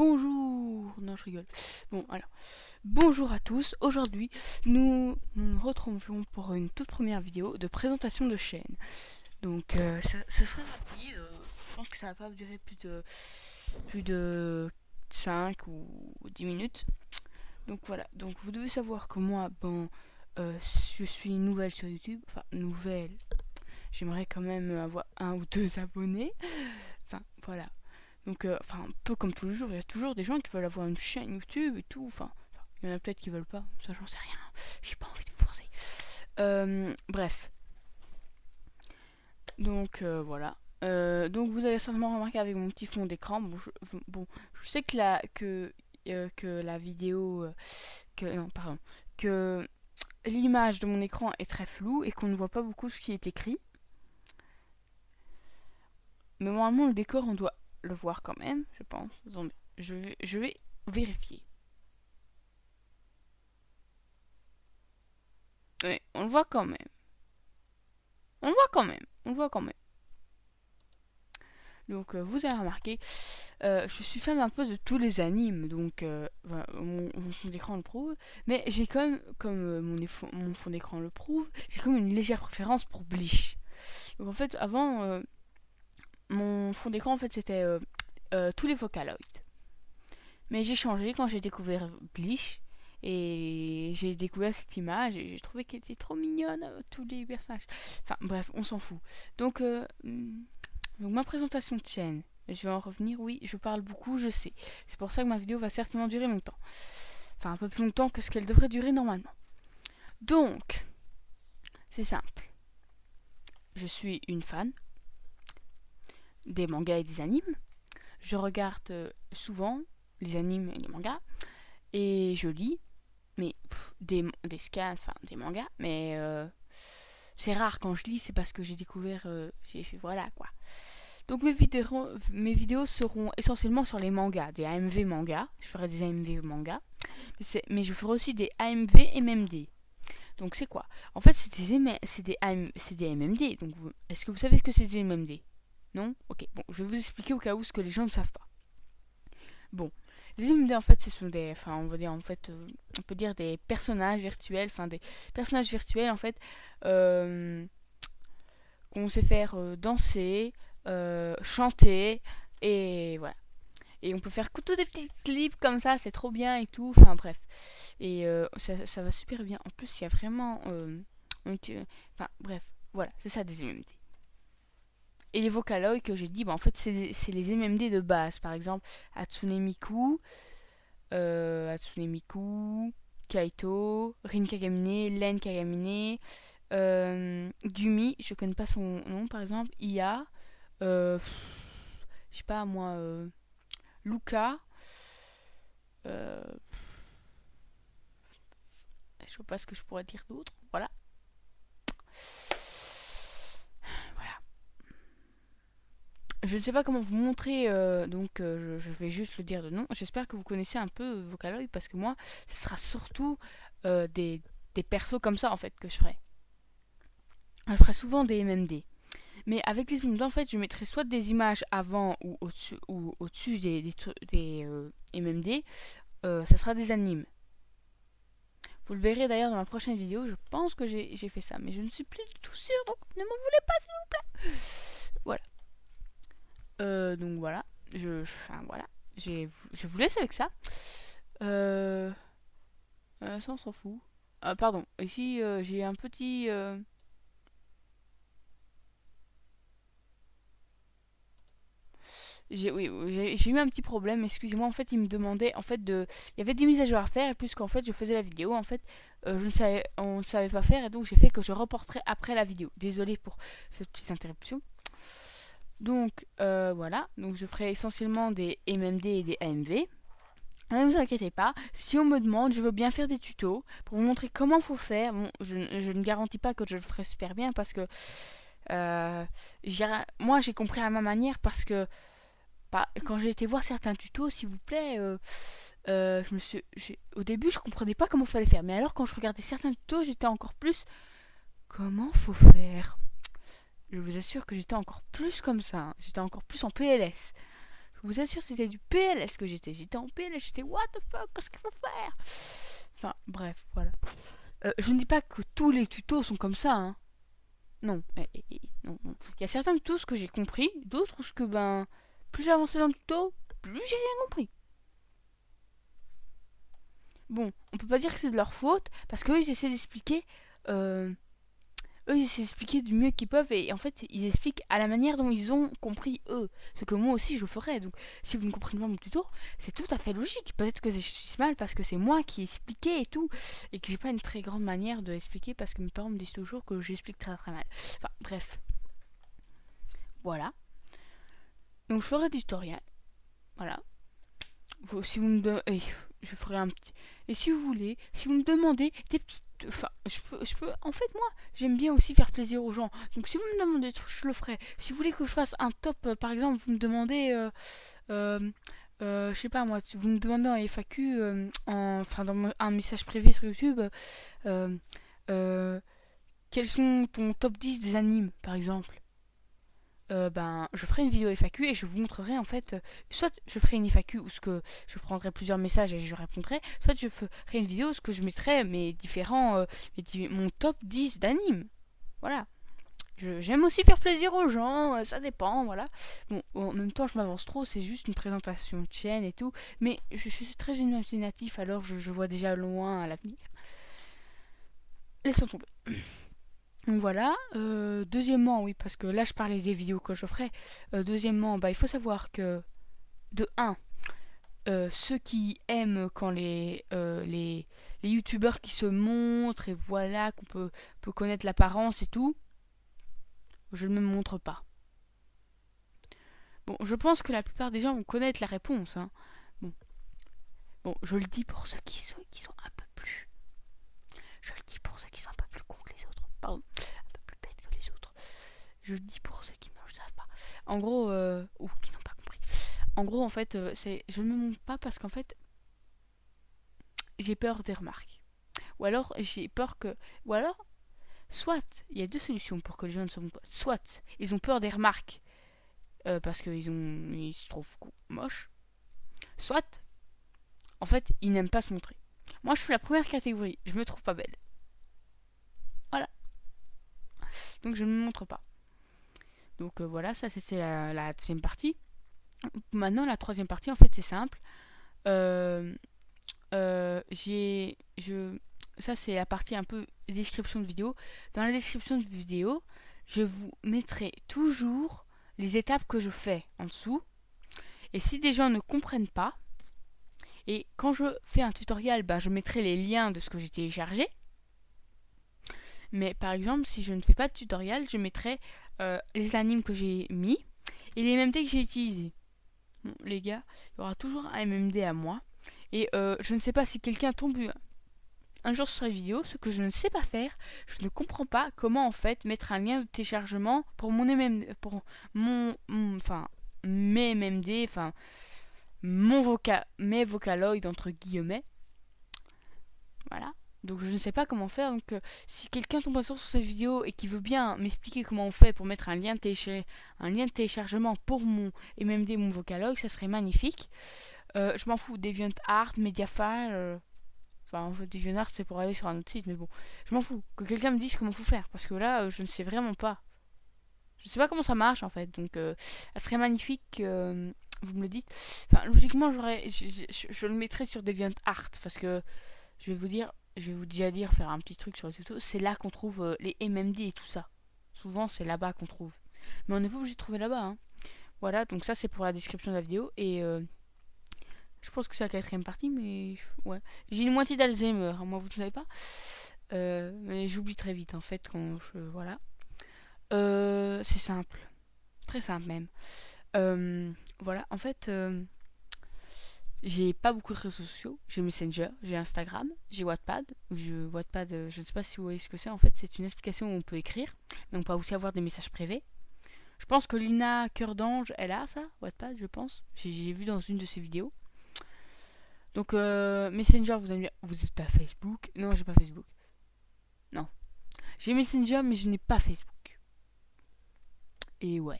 Bonjour. Non, je rigole. Bon, alors, bonjour à tous. Aujourd'hui, nous retrouvons pour une toute première vidéo de présentation de chaîne. Donc, ce sera rapide. Je pense que ça va pas durer plus de 5 ou 10 minutes. Donc voilà. Donc vous devez savoir que moi, je suis nouvelle sur YouTube. Enfin, nouvelle. J'aimerais quand même avoir un ou deux abonnés. Enfin, voilà. Donc, un peu comme tous les jours, il y a toujours des gens qui veulent avoir une chaîne YouTube et tout. Il y en a peut-être qui veulent pas. Ça, j'en sais rien. J'ai pas envie de forcer. Bref. Donc, voilà. Donc, vous avez certainement remarqué avec mon petit fond d'écran. Je sais que la vidéo. Non, pardon. Que l'image de mon écran est très floue et qu'on ne voit pas beaucoup ce qui est écrit. Mais normalement, le décor, on doit le voir quand même, je pense. Attendez, je vais vérifier. Oui, on le voit quand même. On le voit quand même. On le voit quand même. Donc, vous avez remarqué, je suis fan un peu de tous les animes. Donc, mon fond d'écran le prouve. Mais j'ai quand même, comme mon fond d'écran le prouve, j'ai quand même une légère préférence pour Bleach. Donc, en fait, avant, mon fond d'écran, en fait, c'était tous les Vocaloids. Mais j'ai changé quand j'ai découvert Bleach. Et j'ai découvert cette image et j'ai trouvé qu'elle était trop mignonne, tous les personnages. Enfin bref, on s'en fout. Donc, donc ma présentation de chaîne, je vais en revenir. Oui, je parle beaucoup, je sais. C'est pour ça que ma vidéo va certainement durer longtemps. Enfin un peu plus longtemps que ce qu'elle devrait durer normalement. Donc, c'est simple. Je suis une fan des mangas et des animes. Je regarde souvent les animes et les mangas. Et je lis mais des scans, enfin des mangas, mais c'est rare quand je lis, c'est parce que j'ai découvert, voilà quoi. Donc mes vidéos seront essentiellement sur les mangas, des AMV mangas, je ferai des AMV mangas, mais je ferai aussi des AMV MMD. Donc c'est quoi? En fait c'est des MMD, donc est-ce que vous savez ce que c'est des MMD? Non? Ok, bon, je vais vous expliquer au cas où ce que les gens ne savent pas. Bon, les MMD en fait ce sont on va dire en fait, on peut dire des personnages virtuels, des personnages virtuels en fait, euh, qu'on sait faire danser, chanter, et voilà. Et on peut faire que tous des petits clips comme ça, c'est trop bien et tout, enfin bref. Et ça va super bien. En plus, il y a vraiment... bref, voilà, c'est ça des MMD. Et les Vocaloid que j'ai dit, en fait, c'est les MMD de base. Par exemple, Hatsune Miku, Kaito, Rin Kagamine, Len Kagamine, Gumi, je connais pas son nom par exemple, Ia, je sais pas moi, Luca, euh, je sais pas ce que je pourrais dire d'autre, voilà. Voilà. Je ne sais pas comment vous montrer, donc je vais juste le dire de nom. J'espère que vous connaissez un peu Vocaloid parce que moi, ce sera surtout des persos comme ça en fait que je ferai. Je ferai souvent des MMD. Mais avec les zooms, en fait, je mettrai soit des images avant ou au-dessus des MMD. Ça sera des animes. Vous le verrez d'ailleurs dans ma prochaine vidéo. Je pense que j'ai fait ça, mais je ne suis plus du tout sûre, donc ne m'en voulez pas, s'il vous plaît. Voilà. Donc voilà. Voilà. Je vous laisse avec ça. Ça, on s'en fout. Pardon. Ici, j'ai un petit... j'ai eu un petit problème, excusez-moi. En fait, il me demandait, en fait, il y avait des mises à jour à faire, et puisqu'en fait, je faisais la vidéo, en fait, on ne savait pas faire, et donc j'ai fait que je reporterai après la vidéo. Désolée pour cette petite interruption. Donc, voilà. Donc, je ferai essentiellement des MMD et des AMV. Ne vous inquiétez pas, si on me demande, je veux bien faire des tutos pour vous montrer comment faut faire. Bon, je ne garantis pas que je le ferai super bien parce que euh, moi j'ai compris à ma manière parce que quand j'ai été voir certains tutos, s'il vous plaît, au début je comprenais pas comment fallait faire. Mais alors quand je regardais certains tutos, j'étais encore plus comment faut faire. Je vous assure que j'étais encore plus comme ça, hein. J'étais encore plus en PLS. Je vous assure, c'était du PLS que j'étais. J'étais en PLS, j'étais what the fuck, qu'est-ce qu'il faut faire? Enfin, bref, voilà. Je ne dis pas que tous les tutos sont comme ça, hein. Non, non, non. Il y a certains tutos que j'ai compris, d'autres où ce que plus j'ai avancé dans le tuto, plus j'ai rien compris. Bon, on peut pas dire que c'est de leur faute, parce qu'eux ils essaient d'expliquer, euh, eux ils essaient d'expliquer du mieux qu'ils peuvent, et en fait ils expliquent à la manière dont ils ont compris eux. Ce que moi aussi je ferais, donc si vous ne comprenez pas mon tuto, c'est tout à fait logique. Peut-être que j'explique mal parce que c'est moi qui expliquais et tout, et que j'ai pas une très grande manière de expliquer parce que mes parents me disent toujours que j'explique très très mal. Enfin bref, voilà. Donc je ferai du tutoriel, voilà. Si vous me je ferai un petit. Et si vous voulez, si vous me demandez des petites. Enfin, je peux. En fait, moi, j'aime bien aussi faire plaisir aux gens. Donc, si vous me demandez des trucs, je le ferai. Si vous voulez que je fasse un top, par exemple, vous me demandez. Euh, je sais pas moi, vous me demandez en FAQ, enfin, dans un message privé sur YouTube, euh, euh, quels sont ton top 10 des animes, par exemple. Je ferai une vidéo FAQ et je vous montrerai en fait, soit je ferai une FAQ où ce que je prendrai plusieurs messages et je répondrai, soit je ferai une vidéo où ce que je mettrai mes différents, mon top 10 d'animes. Voilà. J'aime aussi faire plaisir aux gens, ça dépend, voilà. Bon, en même temps, je m'avance trop, c'est juste une présentation de chaîne et tout, mais je suis très imaginatif, alors je vois déjà loin à l'avenir. Laissons tomber. Donc voilà. Deuxièmement, oui, parce que là je parlais des vidéos que je ferai. Deuxièmement, il faut savoir que de un, ceux qui aiment quand les youtubeurs qui se montrent et voilà qu'on peut connaître l'apparence et tout, je ne me montre pas. Bon, je pense que la plupart des gens vont connaître la réponse, hein. Bon, je le dis pour ceux qui sont un peu plus. Je le dis pour ceux qui sont un peu plus cons que les autres. Pardon, un peu plus bêtes que les autres. Je le dis pour ceux qui ne le savent pas. En gros, ou qui n'ont pas compris. En gros, en fait, je ne me montre pas parce qu'en fait, j'ai peur des remarques. Ou alors, j'ai peur que. Ou alors, soit, il y a deux solutions pour que les gens ne se montrent pas. Soit, ils ont peur des remarques parce ils se trouvent moches. Soit, en fait, ils n'aiment pas se montrer. Moi, je suis la première catégorie. Je me trouve pas belle. Voilà. Donc, je ne me montre pas. Donc, voilà, ça c'était la deuxième partie. Maintenant, la troisième partie, en fait, c'est simple. Euh, ça c'est la partie un peu description de vidéo. Dans la description de vidéo, je vous mettrai toujours les étapes que je fais en dessous. Et si des gens ne comprennent pas, et quand je fais un tutoriel, je mettrai les liens de ce que j'ai téléchargé. Mais par exemple, si je ne fais pas de tutoriel, je mettrai les animes que j'ai mis et les MMD que j'ai utilisés. Bon, les gars, il y aura toujours un MMD à moi. Et je ne sais pas si quelqu'un tombe un jour sur les vidéos, ce que je ne sais pas faire, je ne comprends pas comment en fait mettre un lien de téléchargement pour mon MMD, pour mes MMD, mes Vocaloid entre guillemets. Voilà. Donc je ne sais pas comment faire. Donc si quelqu'un tombe sur cette vidéo et qui veut bien m'expliquer comment on fait pour mettre un lien de téléchargement pour mon MMD, mon Vocaloid, ça serait magnifique. Je m'en fous, DeviantArt, Mediafire. Enfin, en fait, DeviantArt, c'est pour aller sur un autre site, mais bon. Je m'en fous. Que quelqu'un me dise comment faut faire. Parce que là, je ne sais vraiment pas. Je ne sais pas comment ça marche, en fait. Donc, ça serait magnifique que vous me le dites. Enfin, logiquement, je le mettrais sur DeviantArt. Parce que, je vais vous déjà dire, faire un petit truc sur les tutos. C'est là qu'on trouve les MMD et tout ça. Souvent, c'est là-bas qu'on trouve. Mais on n'est pas obligé de trouver là-bas, hein. Voilà, donc ça, c'est pour la description de la vidéo. Et je pense que c'est la quatrième partie, mais ouais. J'ai une moitié d'Alzheimer, hein, moi vous ne savez pas. Mais j'oublie très vite en fait quand je. Voilà. C'est simple. Très simple même. Voilà, en fait, j'ai pas beaucoup de réseaux sociaux. J'ai Messenger, j'ai Instagram, j'ai Wattpad. Wattpad, je ne sais pas si vous voyez ce que c'est en fait. C'est une application où on peut écrire, mais on peut aussi avoir des messages privés. Je pense que Lina Cœur d'Ange, elle a ça, Wattpad, je pense. J'ai vu dans une de ses vidéos. Donc Messenger, vous allez me dire, vous êtes à Facebook? Non, j'ai pas Facebook. Non. J'ai Messenger, mais je n'ai pas Facebook. Et ouais.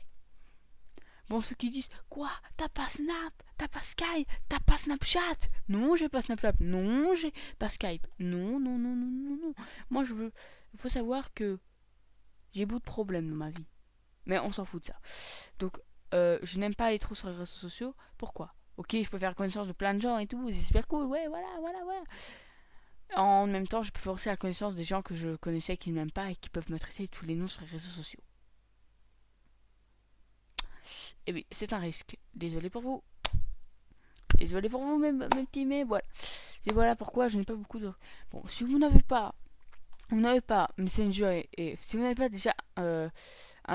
Bon, ceux qui disent quoi, t'as pas Snap, t'as pas Skype, t'as pas Snapchat. Non, j'ai pas Snapchat. Non, j'ai pas Skype. Non, non, non, non, non, non. Moi, je veux. Il faut savoir que j'ai beaucoup de problèmes dans ma vie. Mais on s'en fout de ça. Donc, je n'aime pas aller trop sur les réseaux sociaux. Pourquoi? Ok, je peux faire connaissance de plein de gens et tout, c'est super cool. Ouais, voilà, voilà, voilà. En même temps, je peux faire aussi la connaissance des gens que je connaissais qui ne m'aiment pas et qui peuvent me traiter de tous les noms sur les réseaux sociaux. Et oui, c'est un risque. Désolé pour vous. Désolé pour vous, mes petits, mais voilà. Et voilà pourquoi je n'ai pas beaucoup de. Bon, si vous n'avez pas. Vous n'avez pas Messenger et si vous n'avez pas déjà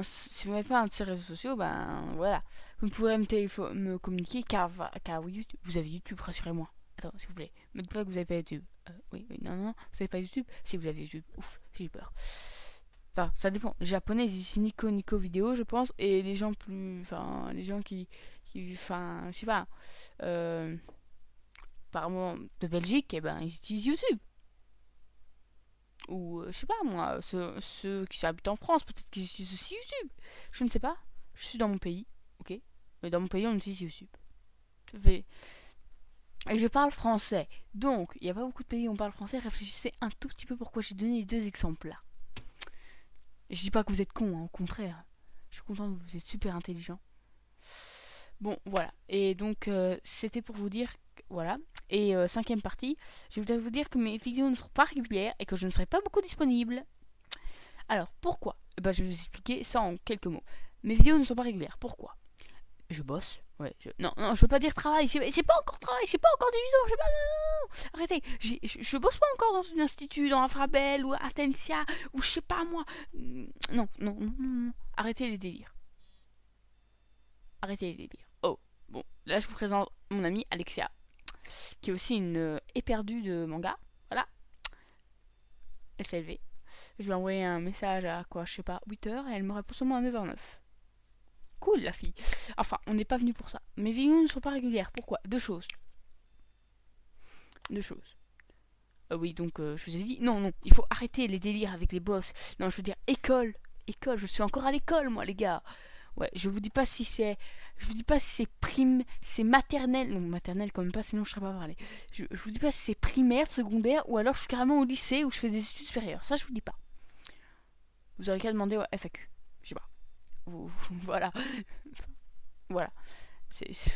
si vous n'avez pas un de ces réseaux sociaux, ben voilà. Vous ne pourrez me communiquer car oui, YouTube, vous avez YouTube, rassurez-moi. Attends, s'il vous plaît. Ne dites pas que vous n'avez pas YouTube. Oui, oui, non, non, vous n'avez pas YouTube. Si vous avez YouTube, ouf, j'ai eu peur. Enfin, ça dépend. Les japonais, ils disent Nico vidéo, je pense, et les gens plus. Enfin, les gens enfin, je sais pas. Euh, Apparemment de Belgique, eh ben, ils utilisent YouTube. Ou, je sais pas moi, ceux qui habitent en France, peut-être qu'ils utilisent aussi YouTube. Je ne sais pas. Je suis dans mon pays, ok. Mais dans mon pays, on utilise YouTube. Et je parle français. Donc, il n'y a pas beaucoup de pays où on parle français. Réfléchissez un tout petit peu pourquoi j'ai donné les deux exemples là. Je dis pas que vous êtes con, hein, au contraire. Je suis content que vous êtes super intelligent. Bon, voilà. Et donc, c'était pour vous dire, voilà. Et cinquième partie, je voudrais vous dire que mes vidéos ne seront pas régulières et que je ne serai pas beaucoup disponible. Alors, pourquoi? Je vais vous expliquer ça en quelques mots. Mes vidéos ne sont pas régulières. Pourquoi? Je bosse. Ouais, non, non, je veux pas dire travail. J'ai pas encore travail. J'ai pas encore division. J'ai pas. Non. Arrêtez. Je bosse pas encore dans un institut, dans Infrabel ou Atensia ou je sais pas moi. Non, non, non, non, non. Arrêtez les délires. Arrêtez les délires. Oh, bon. Là, je vous présente mon amie Alexia, qui est aussi une éperdue de manga. Voilà. Elle s'est élevée. Je lui ai envoyé un message à quoi, je sais pas, 8h et elle me répond seulement à 9h09. Cool la fille. Enfin, on n'est pas venu pour ça. Mes vidéos ne sont pas régulières. Pourquoi? Deux choses. Deux choses. Oui, donc je vous ai dit, non, non, il faut arrêter les délires avec les boss. Non, je veux dire, école. École, je suis encore à l'école, moi, les gars. Ouais, je vous dis pas si c'est. Je vous dis pas si c'est c'est maternelle. Non, maternelle quand même pas, sinon je serais pas parlé. Je vous dis pas si c'est primaire, secondaire, ou alors je suis carrément au lycée où je fais des études supérieures. Ça, je vous dis pas. Vous aurez qu'à demander au FAQ. Je sais pas. Voilà. Voilà. C'est-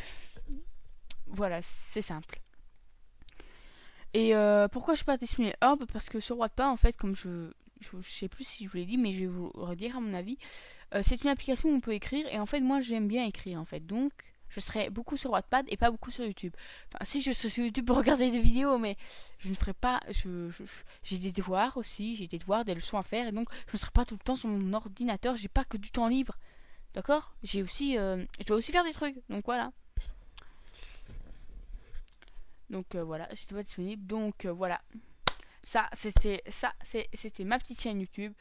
Voilà, c'est simple. Et pourquoi je suis pas disponible? Parce que sur Wattpad, en fait, comme je sais plus si je vous l'ai dit, mais je vais vous le redire à mon avis. C'est une application où on peut écrire, et en fait, moi, j'aime bien écrire, en fait. Donc, je serai beaucoup sur Wattpad et pas beaucoup sur YouTube. Enfin, si je serai sur YouTube pour regarder des vidéos, mais je ne ferai pas. J'ai des devoirs aussi, j'ai des devoirs, des leçons à faire, et donc je ne serai pas tout le temps sur mon ordinateur. J'ai pas que du temps libre, d'accord? J'ai aussi, je dois aussi faire des trucs, donc voilà. Donc voilà, j'étais pas disponible. Donc voilà. C'était ma petite chaîne YouTube.